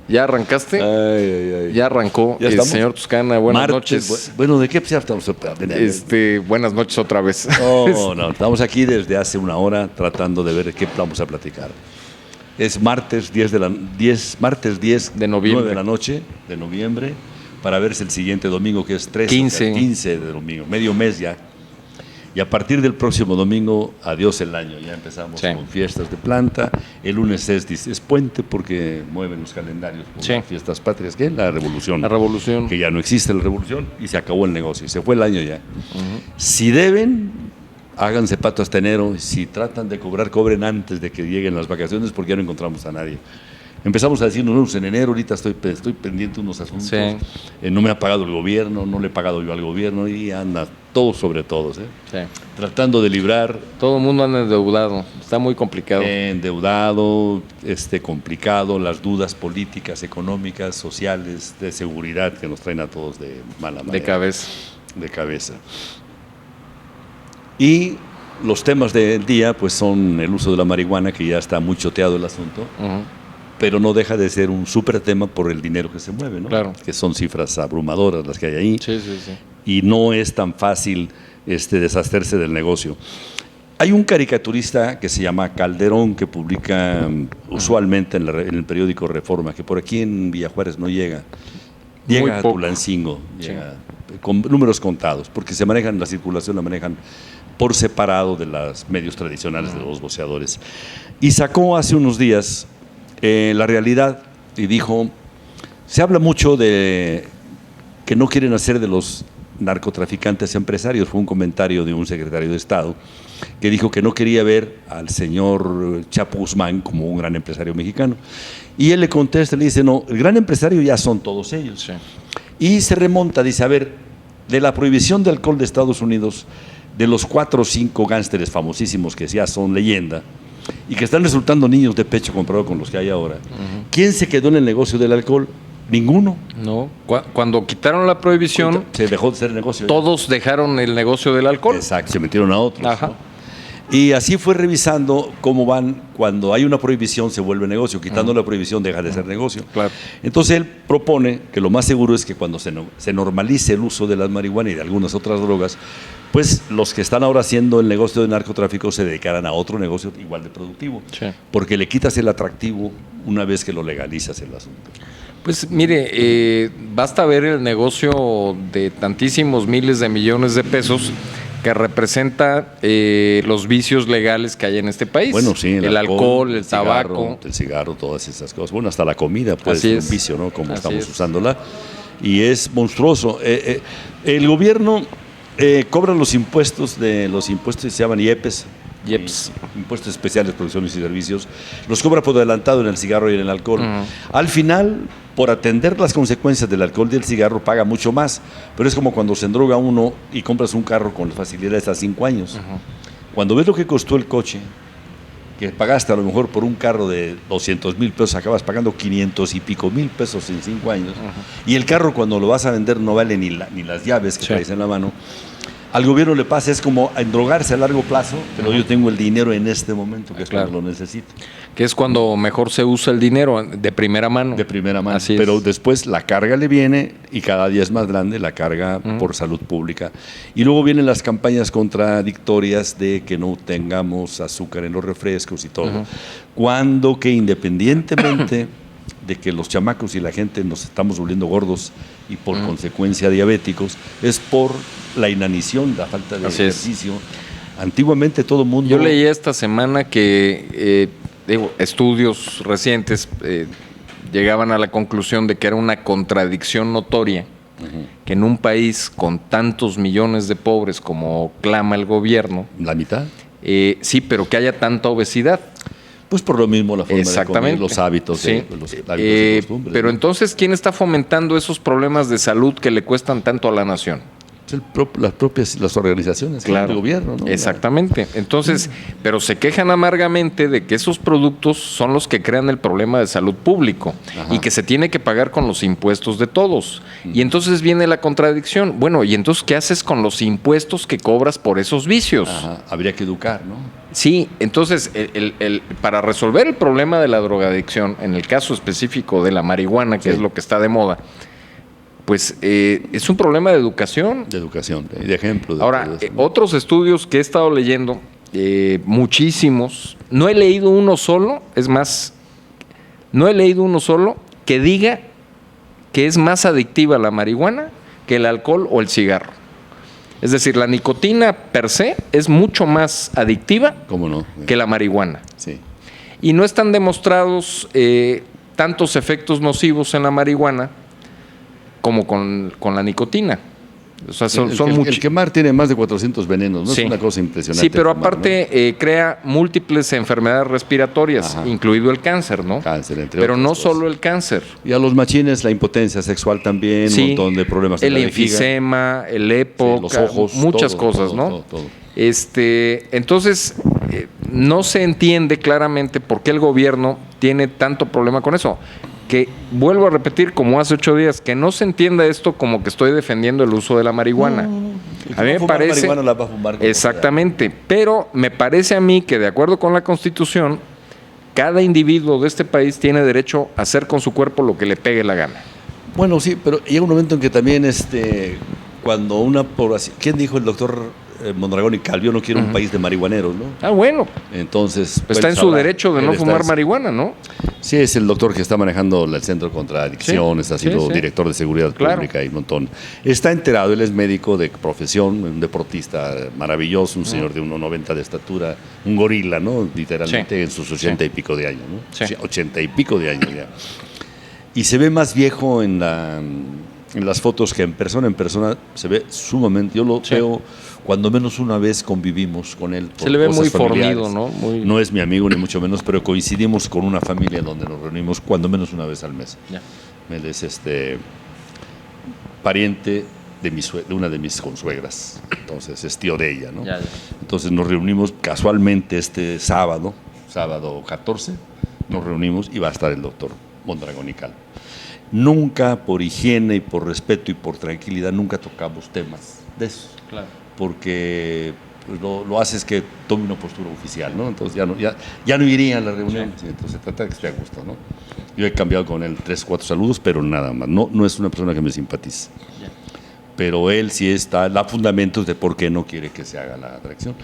¿Ya arrancaste? Ya arrancó. ¿Ya estamos? Señor Toscana, buenas noches. Bueno, ¿de qué estamos? Buenas noches otra vez. No, estamos aquí desde hace una hora tratando de ver de qué vamos a platicar. Es martes 10 de noviembre. 9 de la noche de noviembre, para verse el siguiente domingo, que es 15 de domingo, medio mes ya. Y a partir del próximo domingo, adiós el año. Ya empezamos con fiestas de planta. El lunes es puente porque mueven los calendarios por las fiestas patrias. ¿Qué? La revolución. La revolución. Que ya no existe la revolución y se acabó el negocio. Y se fue el año ya. Si deben, háganse pato hasta enero. Si tratan de cobrar, cobren antes de que lleguen las vacaciones porque ya no encontramos a nadie. Empezamos a decirnos en enero, ahorita estoy pendiente de unos asuntos. No me ha pagado el gobierno, no le he pagado yo al gobierno y anda todos sobre todos. Tratando de librar. Todo el mundo anda endeudado, está muy complicado. Endeudado, complicado, las dudas políticas, económicas, sociales, de seguridad que nos traen a todos de mala manera. De cabeza. Y los temas del día pues son el uso de la marihuana, que ya está muy choteado el asunto. Pero no deja de ser un súper tema por el dinero que se mueve, ¿no? Claro. Que son cifras abrumadoras las que hay ahí. Sí. Y no es tan fácil deshacerse del negocio. Hay un caricaturista que se llama Calderón, que publica usualmente en el periódico Reforma, que por aquí en Villa Juárez no llega. Llega a Tulancingo, con números contados, porque la circulación la manejan por separado de los medios tradicionales de los voceadores. Y sacó hace unos días La Realidad y dijo, se habla mucho de que no quieren hacer de los narcotraficantes empresarios. Fue un comentario de un secretario de Estado que dijo que no quería ver al señor Chapo Guzmán como un gran empresario mexicano. Y él le contesta, le dice, no, el gran empresario ya son todos ellos. Sí. Y se remonta, dice, a ver, de la prohibición de alcohol de Estados Unidos, de los 4 o 5 gánsteres famosísimos que ya son leyenda, y que están resultando niños de pecho comparado con los que hay ahora. ¿Quién se quedó en el negocio del alcohol? Ninguno. No. Cuando quitaron la prohibición, se dejó de ser negocio. Todos dejaron el negocio del alcohol. Exacto, se metieron a otros. Ajá. ¿No? Y así fue revisando cómo van, cuando hay una prohibición se vuelve negocio, quitando la prohibición deja de ser negocio. Claro. Entonces él propone que lo más seguro es que cuando se normalice el uso de la marihuana y de algunas otras drogas, pues los que están ahora haciendo el negocio de narcotráfico se dedicarán a otro negocio igual de productivo, porque le quitas el atractivo una vez que lo legalizas el asunto. Pues mire, basta ver el negocio de tantísimos miles de millones de pesos que representa los vicios legales que hay en este país. Bueno, sí, el alcohol, el tabaco. El cigarro, todas esas cosas. Bueno, hasta la comida puede ser un vicio, ¿no? Como estamos usándola. Y es monstruoso. El gobierno cobra los impuestos que se llaman IEPs. Impuestos especiales, producciones y servicios, los cobra por adelantado en el cigarro y en el alcohol. Al final, por atender las consecuencias del alcohol y del cigarro, paga mucho más, pero es como cuando se endroga uno y compras un carro con facilidades a 5 años. Cuando ves lo que costó el coche, que pagaste a lo mejor por un carro de 200,000 pesos, acabas pagando 500 y pico mil pesos en 5 años, y el carro cuando lo vas a vender no vale ni las llaves que traes en la mano. Al gobierno le pasa, es como endrogarse a largo plazo, pero yo tengo el dinero en este momento, que es cuando lo necesito. Que es cuando mejor se usa el dinero, de primera mano. De primera mano, Así pero es. Después la carga le viene y cada día es más grande la carga por salud pública. Y luego vienen las campañas contradictorias de que no tengamos azúcar en los refrescos y todo. Cuando que independientemente de que los chamacos y la gente nos estamos volviendo gordos y por consecuencia diabéticos, es por la inanición, la falta de ejercicio. Antiguamente todo el mundo... Yo leí esta semana que estudios recientes llegaban a la conclusión de que era una contradicción notoria que en un país con tantos millones de pobres como clama el gobierno... ¿La mitad? Sí, pero que haya tanta obesidad. Pues por lo mismo la forma de comer, los hábitos, los hábitos y costumbres. Pero entonces, ¿quién está fomentando esos problemas de salud que le cuestan tanto a la nación? Las organizaciones, claro, del gobierno, ¿no? Exactamente. Entonces, pero se quejan amargamente de que esos productos son los que crean el problema de salud público. Ajá. Y que se tiene que pagar con los impuestos de todos. Y entonces viene la contradicción. Bueno, ¿y entonces qué haces con los impuestos que cobras por esos vicios? Ajá. Habría que educar, ¿no? Sí, entonces para resolver el problema de la drogadicción, en el caso específico de la marihuana, que es lo que está de moda, pues es un problema de educación. De educación, de ejemplo. Ahora, otros estudios que he estado leyendo, muchísimos, no he leído uno solo, es más, no he leído uno solo que diga que es más adictiva la marihuana que el alcohol o el cigarro. Es decir, la nicotina per se es mucho más adictiva ¿cómo no? Que la marihuana. Sí. Y no están demostrados tantos efectos nocivos en la marihuana como con la nicotina. O sea, el quemar tiene más de 400 venenos, ¿no? Sí. Es una cosa impresionante. Sí, pero aparte, ¿no? Crea múltiples enfermedades respiratorias, ajá, incluido el cáncer, ¿no? Cáncer, entre pero no cosas. Solo el cáncer. Y a los machines, la impotencia sexual también, sí, un montón de problemas. El enfisema, el EPOC, sí, los ojos, muchas cosas, ¿no? Todo. Entonces, no se entiende claramente por qué el gobierno tiene tanto problema con eso. Que vuelvo a repetir, como hace 8 días, que no se entienda esto como que estoy defendiendo el uso de la marihuana. A mí me parece... marihuana la va a fumar exactamente, pero me parece a mí que de acuerdo con la Constitución, cada individuo de este país tiene derecho a hacer con su cuerpo lo que le pegue la gana. Bueno, sí, pero llega un momento en que también cuando una población... ¿Quién dijo el doctor Mondragón y Calvió no quiere un país de marihuaneros, ¿no? Ah, bueno. Entonces... Pues está en su derecho de no fumar marihuana, ¿no? Sí, es el doctor que está manejando el Centro contra Adicciones, ha sido director de Seguridad Pública y un montón. Está enterado, él es médico de profesión, un deportista maravilloso, un señor de 1,90 de estatura, un gorila, ¿no? Literalmente en sus 80 y pico de años, ¿no? Sí. 80 y pico de años ya. Y se ve más viejo en las fotos que en persona. En persona se ve sumamente, yo lo veo... Cuando menos una vez convivimos con él. Se le ve muy fornido, ¿no? No es mi amigo, ni mucho menos, pero coincidimos con una familia donde nos reunimos cuando menos una vez al mes. Ya. Él es pariente de una de mis consuegras. Entonces, es tío de ella, ¿no? Ya. Entonces, nos reunimos casualmente sábado 14, nos reunimos y va a estar el doctor Mondragón y Calvo. Nunca, por higiene y por respeto y por tranquilidad, nunca tocamos temas de eso. Claro. Porque pues, lo hace es que tome una postura oficial, ¿no? Entonces ya no iría a la reunión, sí. Entonces se trata de que esté a gusto, ¿no? Yo he cambiado con él 3, 4 saludos, pero nada más, no es una persona que me simpatice. Yeah. Pero él sí da fundamentos de por qué no quiere que se haga la atracción.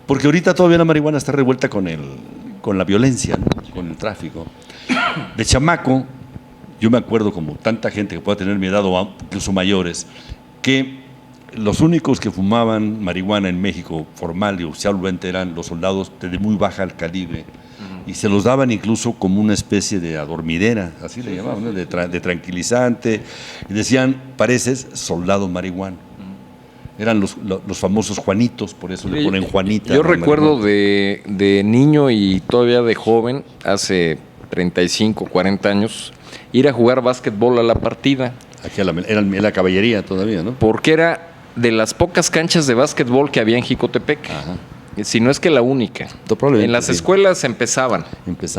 Porque ahorita todavía la marihuana está revuelta con la violencia, ¿no? Con el tráfico. De chamaco, yo me acuerdo como tanta gente que pueda tener mi edad o incluso mayores, que los únicos que fumaban marihuana en México, formal y oficialmente, eran los soldados de muy baja calibre, y se los daban incluso como una especie de adormidera, así le llamaban, ¿no? de tranquilizante, y decían, pareces soldado marihuana. Eran los famosos Juanitos, por eso le ponen Juanita. Yo recuerdo de niño y todavía de joven, hace 35, 40 años, ir a jugar básquetbol a la partida. Aquí era la caballería todavía, ¿no? Porque era de las pocas canchas de básquetbol que había en Jicotepec. Ajá. Si no es que la única. En las escuelas empezaban.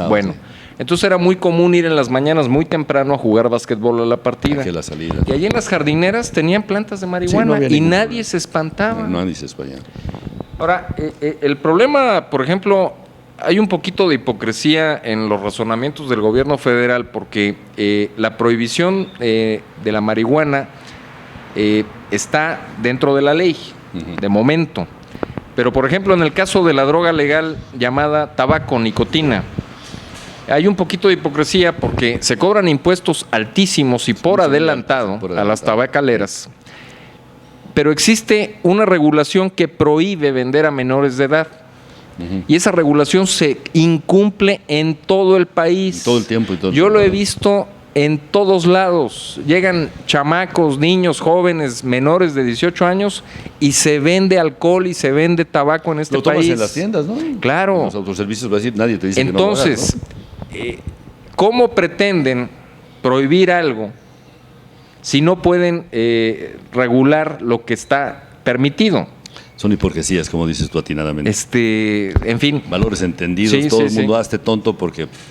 Bueno, sí. Entonces era muy común ir en las mañanas muy temprano a jugar básquetbol a la partida. La salida. Y allí en las jardineras tenían plantas de marihuana, sí, y nadie se espantaba. Nadie se espantaba. Ahora, el problema, por ejemplo, hay un poquito de hipocresía en los razonamientos del gobierno federal porque la prohibición de la marihuana está dentro de la ley, de momento. Pero, por ejemplo, en el caso de la droga legal llamada tabaco, nicotina, hay un poquito de hipocresía porque se cobran impuestos altísimos y por adelantado a las tabacaleras, pero existe una regulación que prohíbe vender a menores de edad. Y esa regulación se incumple en todo el país. Todo el tiempo. Yo lo he visto en todos lados. Llegan chamacos, niños, jóvenes, menores de 18 años y se vende alcohol y se vende tabaco en este país. Lo tomas en las tiendas, ¿no? Claro. Los autoservicios va a decir, nadie te dice entonces, que no lo hagas, ¿no? ¿Cómo pretenden prohibir algo si no pueden regular lo que está permitido? Son hipocresías, como dices tú atinadamente. En fin. Valores entendidos, todo el mundo hazte tonto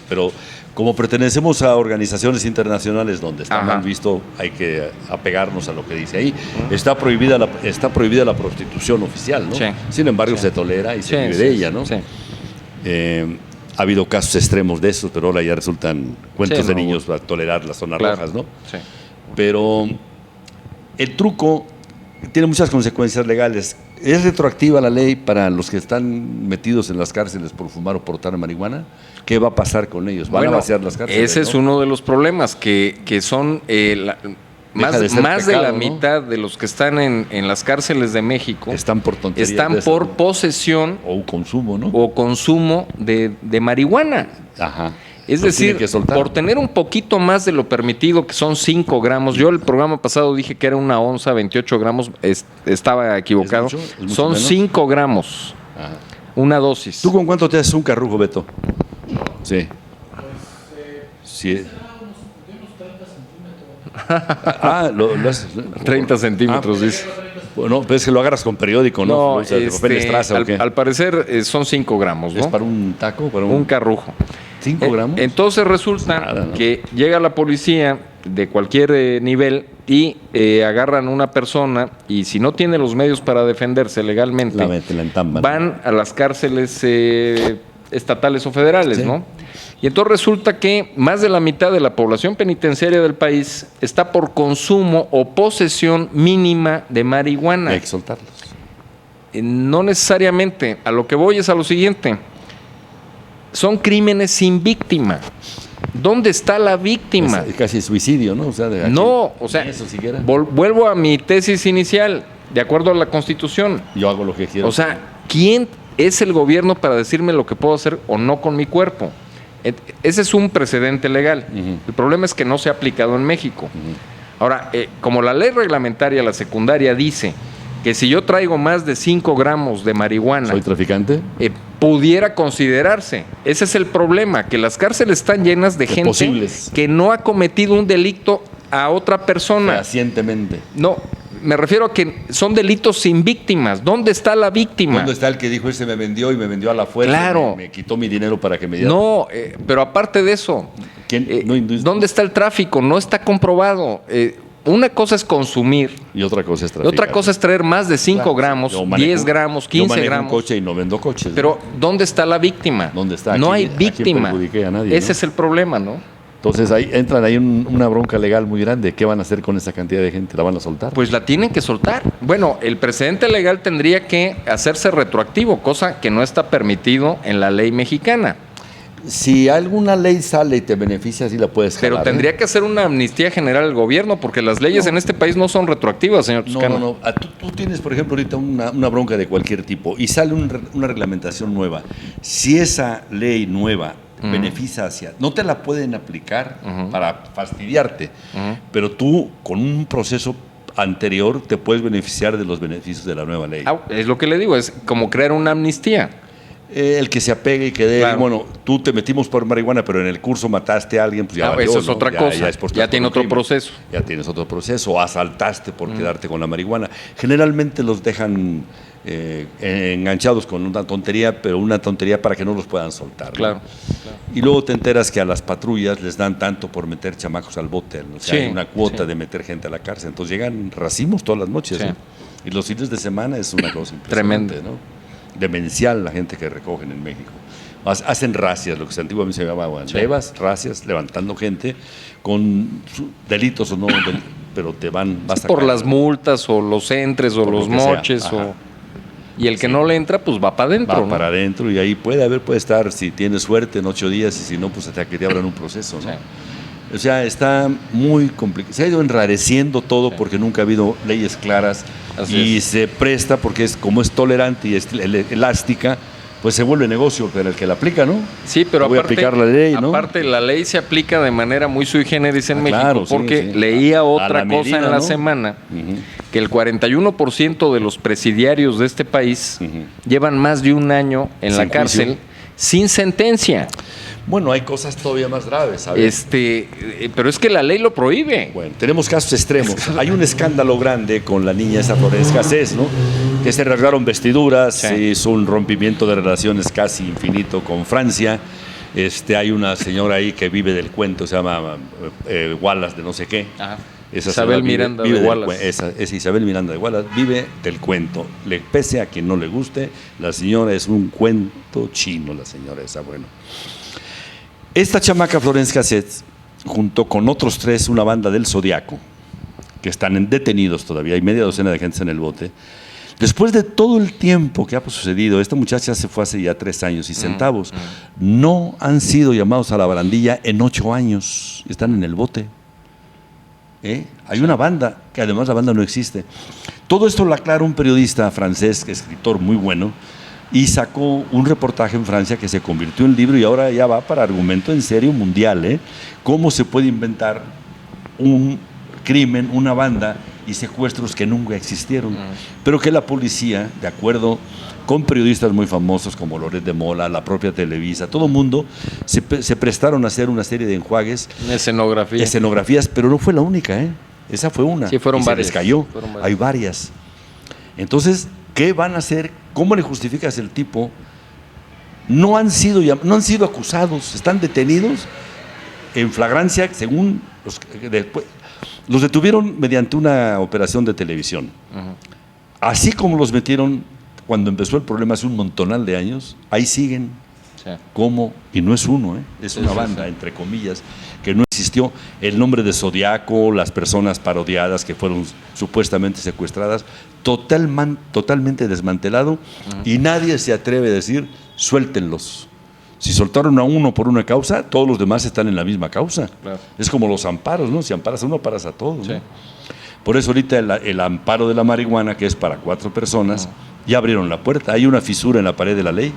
pero como pertenecemos a organizaciones internacionales donde está mal visto, hay que apegarnos a lo que dice ahí. Está prohibida la prostitución oficial, ¿no? Sí. Sin embargo, se tolera y se vive de ella, ¿no? Sí. Ha habido casos extremos de eso, pero ahora ya resultan cuentos de niños para tolerar las zonas rojas, ¿no? Sí. Pero el truco tiene muchas consecuencias legales. ¿Es retroactiva la ley para los que están metidos en las cárceles por fumar o portar marihuana? ¿Qué va a pasar con ellos? ¿Van a vaciar las cárceles? Ese es uno de los problemas, que son más de la mitad de los que están en las cárceles de México están por tonterías, están por posesión o consumo, ¿no? O consumo de marihuana. Ajá. Es decir, por tener un poquito más de lo permitido, que son 5 gramos. Yo el programa pasado dije que era una onza, 28 gramos. Estaba equivocado. ¿Es mucho son menos? 5 gramos. Ajá. Una dosis. ¿Tú con cuánto te haces un carrujo, Beto? Sí. Sí. Lo haces. 30 centímetros, dice. Bueno, pero es que lo agarras con periódico, ¿no? O sea, al parecer son 5 gramos, ¿no? ¿Es para un taco? Para un carrujo. 5 gramos. Entonces resulta que llega la policía de cualquier nivel y agarran a una persona, y si no tiene los medios para defenderse legalmente, la entamban, van a las cárceles estatales o federales, ¿no? Y entonces resulta que más de la mitad de la población penitenciaria del país está por consumo o posesión mínima de marihuana. Hay que soltarlos. No necesariamente. A lo que voy es a lo siguiente. Son crímenes sin víctima. ¿Dónde está la víctima? Es casi suicidio, ¿no? Vuelvo a mi tesis inicial. De acuerdo a la Constitución. Yo hago lo que quiero. O sea, ¿quién es el gobierno para decirme lo que puedo hacer o no con mi cuerpo? Ese es un precedente legal. El problema es que no se ha aplicado en México. Ahora, como la ley reglamentaria, la secundaria, dice que si yo traigo más de 5 gramos de marihuana... ¿Soy traficante? Pudiera considerarse. Ese es el problema, que las cárceles están llenas de gente que no ha cometido un delito a otra persona. Fehacientemente. No, me refiero a que son delitos sin víctimas. ¿Dónde está la víctima? ¿Dónde está el que dijo ese me vendió y me vendió a la fuerza? Claro. Me quitó mi dinero para que me diera. No, pero aparte de eso, ¿dónde está el tráfico? No está comprobado. Una cosa es consumir. Y otra cosa es traficar. Y otra cosa es traer más de 5 gramos, 10 gramos, 15 gramos. Yo manejo un coche y no vendo coches. Pero ¿dónde está la víctima? ¿Dónde está? No hay víctima. A nadie, Ese es el problema, ¿no? Entonces entran ahí una bronca legal muy grande. ¿Qué van a hacer con esa cantidad de gente? ¿La van a soltar? Pues la tienen que soltar. Bueno, el precedente legal tendría que hacerse retroactivo, cosa que no está permitido en la ley mexicana. Si alguna ley sale y te beneficia, sí la puedes jalar. Pero tendría que hacer una amnistía general al gobierno, porque las leyes en este país no son retroactivas, señor Toscano. No. Tú tienes, por ejemplo, ahorita una bronca de cualquier tipo y sale una reglamentación nueva. Si esa ley nueva beneficia no te la pueden aplicar para fastidiarte, pero tú con un proceso anterior te puedes beneficiar de los beneficios de la nueva ley. Es lo que le digo, es como crear una amnistía. El que se apegue y que dé, bueno, tú te metimos por marihuana, pero en el curso mataste a alguien, pues ya valió, eso es otra cosa, ya tiene otro proceso. Ya tienes otro proceso, o asaltaste por quedarte con la marihuana. Generalmente los dejan enganchados con una tontería, pero una tontería para que no los puedan soltar, ¿no? Claro. Y luego te enteras que a las patrullas les dan tanto por meter chamacos al bote, ¿no? O sea, hay una cuota de meter gente a la cárcel, entonces llegan racimos todas las noches, ¿no? Y los fines de semana es una cosa impresionante, tremendo, ¿no? Demencial la gente que recogen en México. Hacen racias, lo que antiguamente se llamaban levas, racias, levantando gente con delitos o no, pero te van... por las multas o los entres o los moches y el que no le entra, pues va para adentro. Va para adentro y ahí puede estar, si tienes suerte, en 8 días y si no, pues hasta que te abran un proceso, ¿no? O sea, está muy complicado. Se ha ido enrareciendo todo porque nunca ha habido leyes claras. Y se presta porque como es tolerante y es elástica, pues se vuelve negocio para el que la aplica, ¿no? Sí, pero voy a aplicar la ley, ¿no? Aparte, la ley se aplica de manera muy sui generis en México, porque leía otra cosa en la semana, que el 41% de los presidiarios de este país llevan más de un año en la cárcel sin sentencia. Bueno, hay cosas todavía más graves, ¿sabes? Pero es que la ley lo prohíbe. Bueno, tenemos casos extremos. Hay un escándalo grande con la niña esa Florence Cassés, ¿no? Que se rasgaron vestiduras, se hizo un rompimiento de relaciones casi infinito con Francia. Hay una señora ahí que vive del cuento, se llama Wallace de no sé qué. Ajá. Esa Isabel Miranda de Wallace. Esa Isabel Miranda de Wallace vive del cuento. Le pese a quien no le guste, la señora es un cuento chino, la señora esa, bueno. Esta chamaca Florence Cassés, junto con otros 3, una banda del Zodiaco, que están detenidos todavía, hay media docena de gente en el bote. Después de todo el tiempo que ha sucedido, esta muchacha se fue hace ya 3 años y centavos. No han sido llamados a la barandilla en 8 años. Están en el bote. Hay una banda, que además la banda no existe. Todo esto lo aclara un periodista francés, escritor muy bueno, y sacó un reportaje en Francia que se convirtió en libro y ahora ya va para argumento en serio mundial. ¿Cómo se puede inventar un crimen, una banda y secuestros que nunca existieron? Pero que la policía, de acuerdo con periodistas muy famosos como Loret de Mola, la propia Televisa, todo el mundo se prestaron a hacer una serie de enjuagues. Escenografías, pero no fue la única. Esa fue una. Sí, fueron varias. Se les cayó. Hay varias. Entonces, ¿qué van a hacer? ¿Cómo le justificas el tipo? No han sido acusados, están detenidos en flagrancia, según los detuvieron mediante una operación de televisión. Así como los metieron cuando empezó el problema hace un montonal de años, ahí siguen. Sí. ¿Cómo? Y no es uno, es una banda, entre comillas, que no existió. El nombre de Zodiaco, las personas parodiadas que fueron supuestamente secuestradas, totalmente desmantelado, y nadie se atreve a decir, suéltenlos. Si soltaron a uno por una causa, todos los demás están en la misma causa. Claro. Es como los amparos, ¿no? Si amparas a uno, paras a todos. Sí. ¿No? Por eso ahorita el amparo de la marihuana, que es para 4 personas, ya abrieron la puerta. Hay una fisura en la pared de la ley.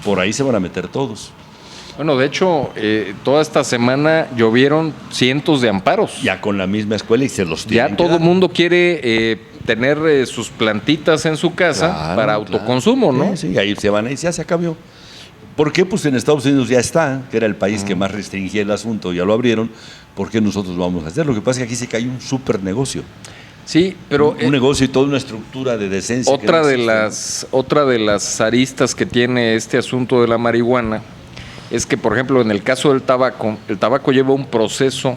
Por ahí se van a meter todos. Bueno, de hecho, toda esta semana llovieron cientos de amparos. Ya con la misma escuela y se los tienen. Ya todo el mundo quiere tener sus plantitas en su casa para autoconsumo, ¿no? Sí, ahí se van, ahí ya se acabó. ¿Por qué? Pues en Estados Unidos ya está, que era el país que más restringía el asunto, ya lo abrieron. ¿Por qué nosotros vamos a hacer? Lo que pasa es que aquí se cayó un súper negocio. Sí, pero un negocio y toda una estructura de decencia. Otra de las aristas que tiene este asunto de la marihuana es que, por ejemplo, en el caso del tabaco, el tabaco lleva un proceso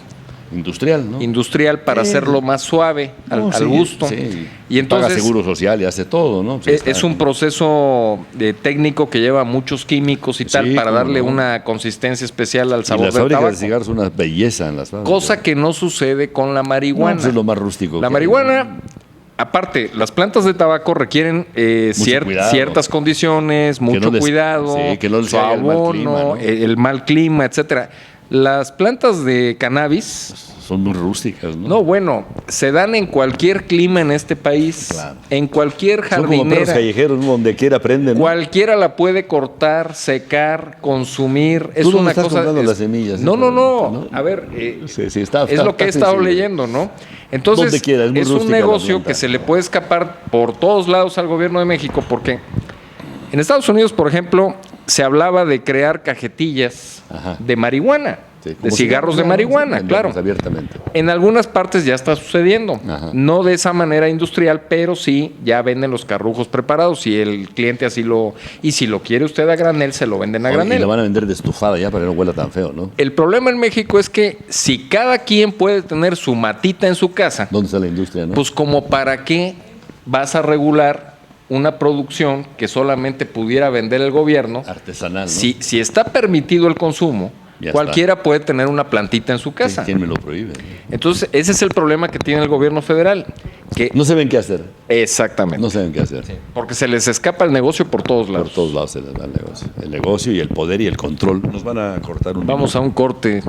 industrial, ¿no? Industrial para hacerlo más suave, al gusto. Sí. Y entonces paga seguro social y hace todo, ¿no? Sí, es un proceso técnico que lleva muchos químicos y tal para darle una consistencia especial al sabor del tabaco. Las fábricas de cigarros son una belleza en las fábricas. Cosa que no sucede con la marihuana. No, pues es lo más rústico. La marihuana, aparte, las plantas de tabaco requieren ciertas condiciones, mucho cuidado, que no su abono, el mal clima, etcétera. Las plantas de cannabis son muy rústicas, ¿no? No, bueno, se dan en cualquier clima en este país, en cualquier jardinera. Son como perros callejeros, donde quiera prenden, ¿no? Cualquiera la puede cortar, secar, consumir. Es Tú una estás cosa. comprando las semillas. No. A ver, es lo que he estado leyendo, ¿no? Entonces, es un negocio que se le puede escapar por todos lados al gobierno de México, porque en Estados Unidos, por ejemplo, se hablaba de crear cajetillas de marihuana, de cigarros de marihuana, claro. Abiertamente. En algunas partes ya está sucediendo, no de esa manera industrial, pero sí ya venden los carrujos preparados si el cliente así y si lo quiere usted a granel, se lo venden a granel. Y lo van a vender de estufada ya para que no huela tan feo, ¿no? El problema en México es que si cada quien puede tener su matita en su casa, ¿dónde está la industria, no? Pues como para qué vas a regular una producción que solamente pudiera vender el gobierno. Artesanal, ¿no? Si está permitido el consumo, cualquiera puede tener una plantita en su casa. ¿Quién me lo prohíbe? Entonces, ese es el problema que tiene el gobierno federal. Que no saben qué hacer. Exactamente. No saben qué hacer. Sí, porque se les escapa el negocio por todos lados. Por todos lados se les va el negocio. El negocio y el poder y el control. Nos van a cortar un Vamos a un corte.